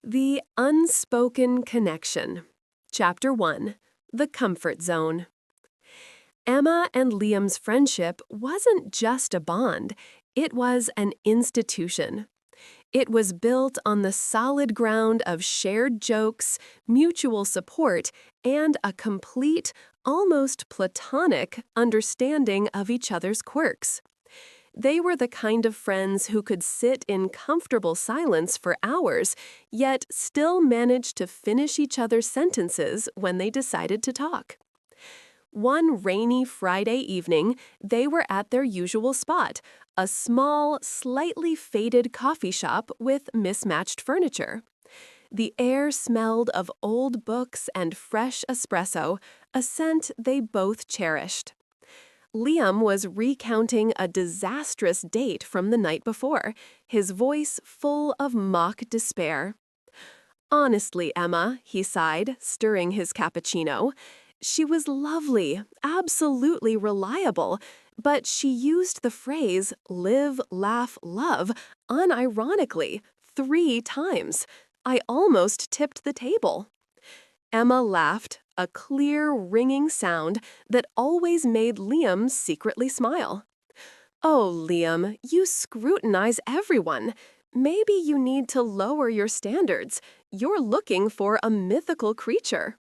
The Unspoken Connection. Chapter 1. The Comfort Zone. Emma and Liam's friendship wasn't just a bond, it was an institution. It was built on the solid ground of shared jokes, mutual support, and a complete, almost platonic, understanding of each other's quirks. They were the kind of friends who could sit in comfortable silence for hours, yet still manage to finish each other's sentences when they decided to talk. One rainy Friday evening, they were at their usual spot, a small, slightly faded coffee shop with mismatched furniture. The air smelled of old books and fresh espresso, a scent they both cherished. Liam was recounting a disastrous date from the night before, his voice full of mock despair. "Honestly, Emma," he sighed, stirring his cappuccino, "she was lovely, absolutely reliable, but she used the phrase live, laugh, love unironically 3 times. I almost tipped the table." Emma laughed, a clear, ringing sound that always made Liam secretly smile. "Oh, Liam, you scrutinize everyone. Maybe you need to lower your standards. You're looking for a mythical creature."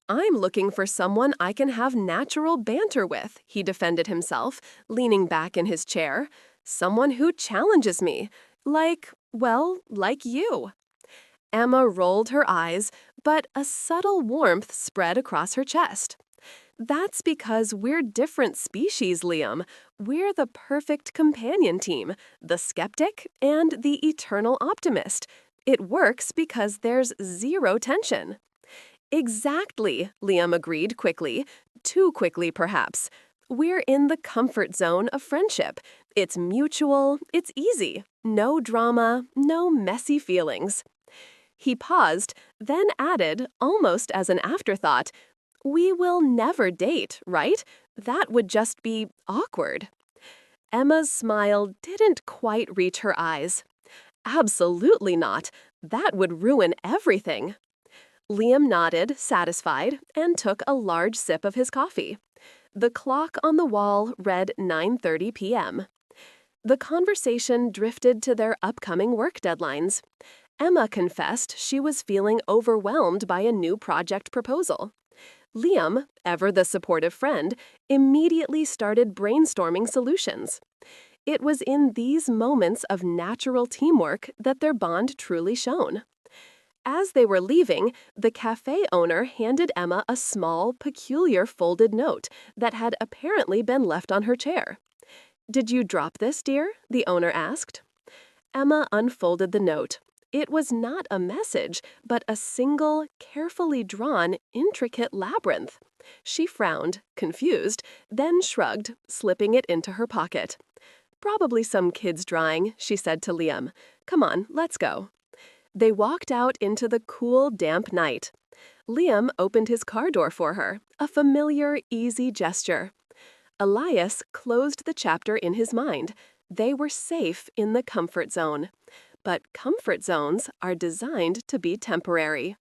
"I'm looking for someone I can have natural banter with," he defended himself, leaning back in his chair. "Someone who challenges me. Like you." Emma rolled her eyes, but a subtle warmth spread across her chest. "That's because we're different species, Liam. We're the perfect companion team, the skeptic and the eternal optimist. It works because there's zero tension." "Exactly," Liam agreed quickly, too quickly perhaps. "We're in the comfort zone of friendship. It's mutual, it's easy, no drama, no messy feelings." He paused, then added, almost as an afterthought, "We will never date, right? That would just be awkward." Emma's smile didn't quite reach her eyes. "Absolutely not. That would ruin everything." Liam nodded, satisfied, and took a large sip of his coffee. The clock on the wall read 9:30 p.m. The conversation drifted to their upcoming work deadlines. Emma confessed she was feeling overwhelmed by a new project proposal. Liam, ever the supportive friend, immediately started brainstorming solutions. It was in these moments of natural teamwork that their bond truly shone. As they were leaving, the cafe owner handed Emma a small, peculiar folded note that had apparently been left on her chair. "Did you drop this, dear?" the owner asked. Emma unfolded the note. It was not a message, but a single, carefully drawn, intricate labyrinth. She frowned, confused, then shrugged, slipping it into her pocket. "Probably some kid's drawing," she said to Liam. "Come on, let's go." They walked out into the cool, damp night. Liam opened his car door for her, a familiar, easy gesture. Elias closed the chapter in his mind. They were safe in the comfort zone. But comfort zones are designed to be temporary.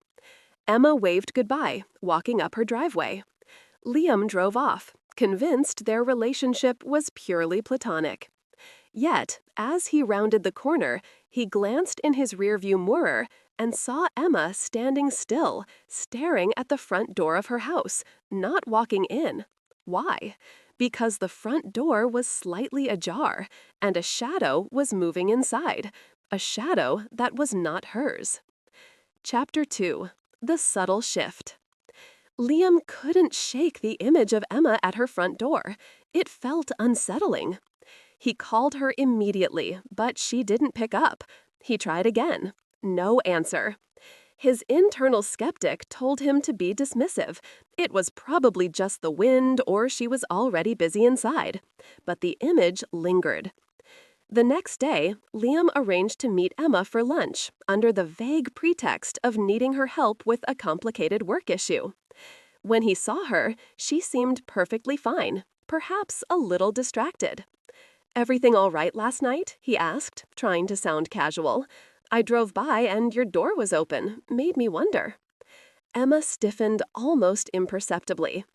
Emma waved goodbye, walking up her driveway. Liam drove off, convinced their relationship was purely platonic. Yet, as he rounded the corner, he glanced in his rearview mirror and saw Emma standing still, staring at the front door of her house, not walking in. Why? Because the front door was slightly ajar, and a shadow was moving inside. A shadow that was not hers. Chapter 2. The Subtle Shift. Liam couldn't shake the image of Emma at her front door. It felt unsettling. He called her immediately, but she didn't pick up. He tried again. No answer. His internal skeptic told him to be dismissive. It was probably just the wind, or she was already busy inside. But the image lingered. The next day, Liam arranged to meet Emma for lunch, under the vague pretext of needing her help with a complicated work issue. When he saw her, she seemed perfectly fine, perhaps a little distracted. "Everything all right last night?" he asked, trying to sound casual. I drove by and your door was open. Made me wonder. Emma stiffened almost imperceptibly.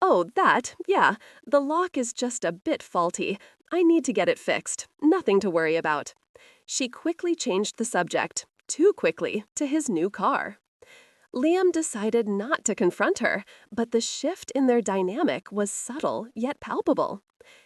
Oh, that, yeah. The lock is just a bit faulty. I need to get it fixed. Nothing to worry about. She quickly changed the subject, too quickly, to his new car. Liam decided not to confront her, but the shift in their dynamic was subtle yet palpable.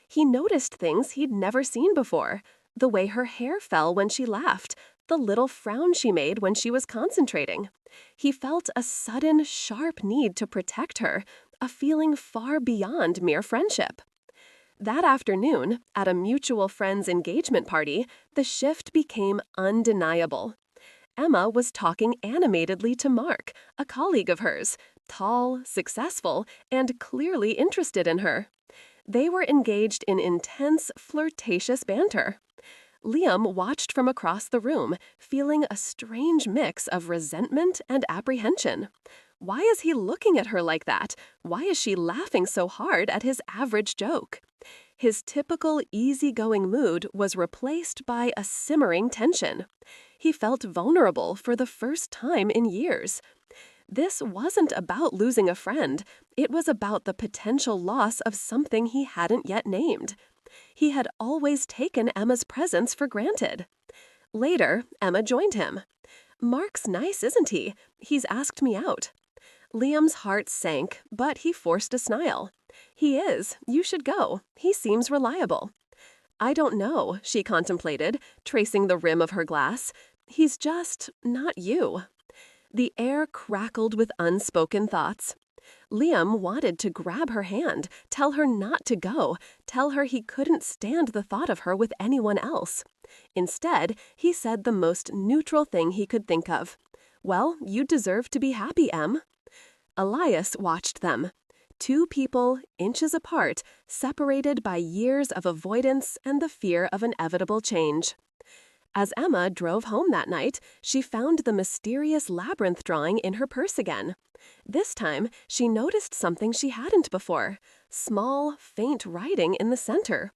He noticed things he'd never seen before. The way her hair fell when she laughed, the little frown she made when she was concentrating. He felt a sudden, sharp need to protect her, a feeling far beyond mere friendship. That afternoon, at a mutual friend's engagement party, the shift became undeniable. Emma was talking animatedly to Mark, a colleague of hers, tall, successful, and clearly interested in her. They were engaged in intense, flirtatious banter. Liam watched from across the room, feeling a strange mix of resentment and apprehension. Why is he looking at her like that? Why is she laughing so hard at his average joke? His typical easygoing mood was replaced by a simmering tension. He felt vulnerable for the first time in years. This wasn't about losing a friend. It was about the potential loss of something he hadn't yet named. He had always taken Emma's presence for granted. Later, Emma joined him. "Mark's nice, isn't he? He's asked me out." Liam's heart sank, but he forced a smile. "He is. You should go. He seems reliable." "I don't know," she contemplated, tracing the rim of her glass. "He's just not you." The air crackled with unspoken thoughts. Liam wanted to grab her hand, tell her not to go, tell her he couldn't stand the thought of her with anyone else. Instead, he said the most neutral thing he could think of. "Well, you deserve to be happy, Em." Elias watched them. Two people, inches apart, separated by years of avoidance and the fear of inevitable change. As Emma drove home that night, she found the mysterious labyrinth drawing in her purse again. This time, she noticed something she hadn't before: small, faint writing in the center.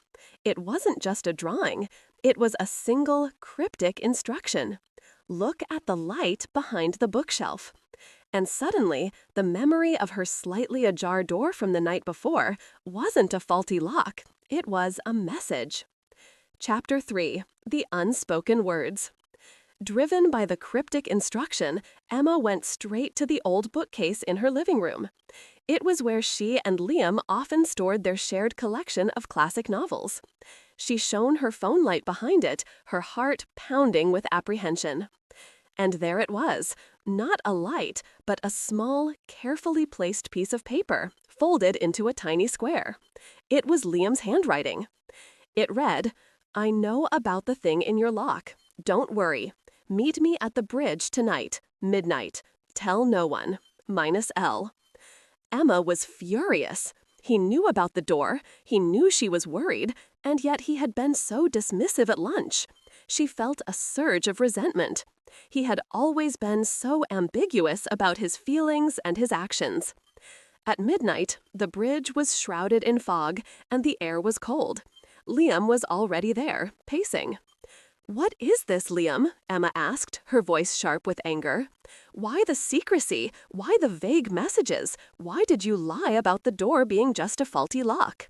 It wasn't just a drawing. It was a single, cryptic instruction. "Look at the light behind the bookshelf." And suddenly, the memory of her slightly ajar door from the night before wasn't a faulty lock. It was a message. Chapter 3. The Unspoken Words. Driven by the cryptic instruction, Emma went straight to the old bookcase in her living room. It was where she and Liam often stored their shared collection of classic novels. She shone her phone light behind it, her heart pounding with apprehension. And there it was, not a light, but a small, carefully placed piece of paper, folded into a tiny square. It was Liam's handwriting. It read, "I know about the thing in your lock. Don't worry. Meet me at the bridge tonight, midnight. Tell no one. -L." Emma was furious. He knew about the door, he knew she was worried, and yet he had been so dismissive at lunch. She felt a surge of resentment. He had always been so ambiguous about his feelings and his actions. At midnight, the bridge was shrouded in fog, and the air was cold. Liam was already there, pacing. "What is this, Liam?" Emma asked, her voice sharp with anger. "Why the secrecy? Why the vague messages? Why did you lie about the door being just a faulty lock?"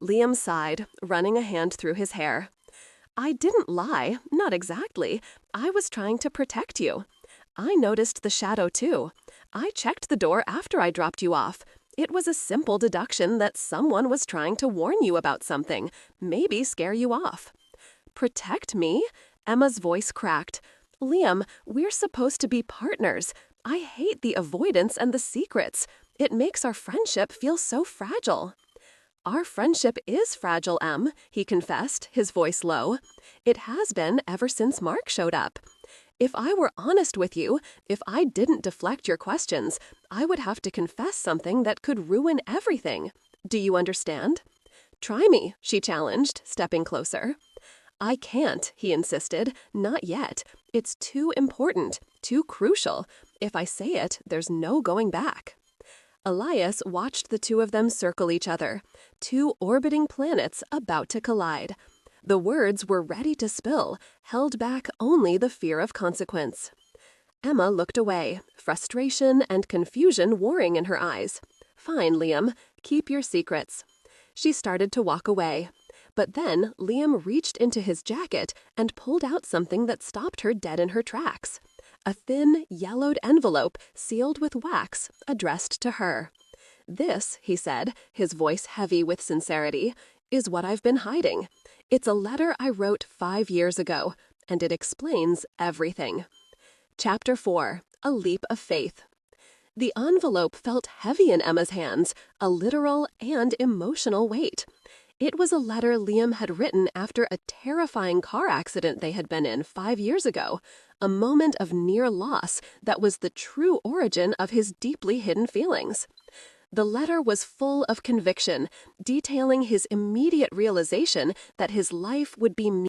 Liam sighed, running a hand through his hair. "I didn't lie, not exactly. I was trying to protect you. I noticed the shadow too. I checked the door after I dropped you off. It was a simple deduction that someone was trying to warn you about something, maybe scare you off." "Protect me?" Emma's voice cracked. "Liam, we're supposed to be partners. I hate the avoidance and the secrets. It makes our friendship feel so fragile." "Our friendship is fragile, Em," he confessed, his voice low. "It has been ever since Mark showed up. If I were honest with you, if I didn't deflect your questions, I would have to confess something that could ruin everything. Do you understand?" "Try me," she challenged, stepping closer. "I can't," he insisted. "Not yet. It's too important, too crucial. If I say it, there's no going back." Elias watched the two of them circle each other, two orbiting planets about to collide. The words were ready to spill, held back only the fear of consequence. Emma looked away, frustration and confusion warring in her eyes. "Fine, Liam. Keep your secrets." She started to walk away. But then Liam reached into his jacket and pulled out something that stopped her dead in her tracks. A thin, yellowed envelope sealed with wax, addressed to her. "This," he said, his voice heavy with sincerity, "is what I've been hiding. It's a letter I wrote 5 years ago, and it explains everything." Chapter 4. A Leap of Faith. The envelope felt heavy in Emma's hands, a literal and emotional weight. It was a letter Liam had written after a terrifying car accident they had been in 5 years ago, a moment of near loss that was the true origin of his deeply hidden feelings. The letter was full of conviction, detailing his immediate realization that his life would be